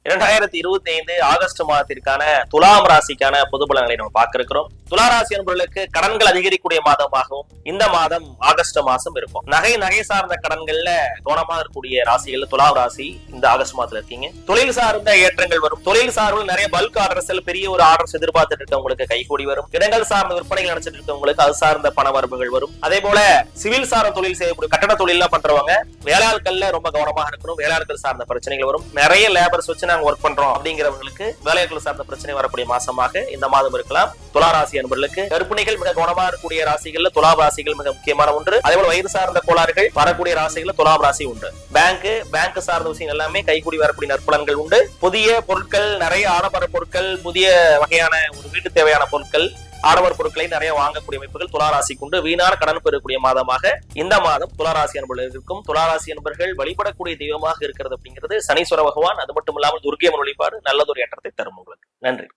2025 August மாதத்திற்கான துலாம் ராசிக்கான பொது பலன்களை நம்ம பார்க்க இருக்கிறோம். துலா ராசி என்பவர்களுக்கு கடன்கள் அதிகரிக்கக்கூடிய மாதமாகவும் இந்த மாதம் ஆகஸ்ட் மாசம் இருக்கும். நகை சார்ந்த கடன்கள்ல கவனமாக இருக்கக்கூடிய ராசிகள் துலாம் ராசி இந்த ஆகஸ்ட் மாதத்துல இருக்கீங்க. தொழில் சார்ந்த ஏற்றங்கள் வரும். தொழில் சார்பில் நிறைய பல்க் ஆர்டர்ஸ், பெரிய ஒரு ஆர்டர்ஸ் எதிர்பார்த்துட்டு இருக்கவங்களுக்கு கைகூடி வரும். இடங்கள் சார்ந்த விற்பனைகள் நினைச்சிட்டு இருக்கவங்களுக்கு அது சார்ந்த பண வரவுகள் வரும். அதே போல சிவில் சார்ந்த தொழில் செய்யக்கூடிய கட்டட தொழில் பண்றவங்க வேளாளர்கள்ல ரொம்ப கவனமாக இருக்கணும். வேளாளர்கள் சார்ந்த பிரச்சனைகள் வரும். நிறைய லேபர்ஸ் வச்சு நாங்க ஒர்க் பண்றோம் அப்படிங்கிறவங்களுக்கு வேலைகள் சார்ந்த பிரச்சனை வரக்கூடிய மாசமாக இந்த மாதம் இருக்கலாம். துலா ராசி என்பவர்களுக்கு கர்ப்பிணிகள் மிக கவனமாக இருக்கக்கூடிய ராசிகள்ல துலாம் ராசிகள் மிக முக்கியமான ஒன்று. அதே போல வயிறு சார்ந்த கோளாறுகள் வரக்கூடிய ராசிகள்ல துலாம் ராசி உண்டு. பேங்க் சார்ந்த விஷயம் எல்லாமே கைகூடி வரக்கூடிய நற்பலன்கள் உண்டு. புதிய பொருட்கள், நிறைய ஆடம்பர பொருட்கள், புதிய வகையான ஒரு வீட்டு தேவையான பொருட்கள், ஆடவர் பொருட்களை நிறைய வாங்கக்கூடிய அமைப்புகள் துளாராசிக்கு உண்டு. வீணான கடன் பெறக்கூடிய மாதமாக இந்த மாதம் துளாராசி என்பவர்கள் இருக்கும். துளாராசி என்பவர்கள் வழிபடக்கூடிய தெய்வமாக இருக்கிறது அப்படிங்கிறது சனீஸ்வர பகவான். அது மட்டும் இல்லாமல் துர்க்கை அம்மன் வழிபாடு நல்லதொரு ஏற்றத்தை தரும் உங்களுக்கு. நன்றி.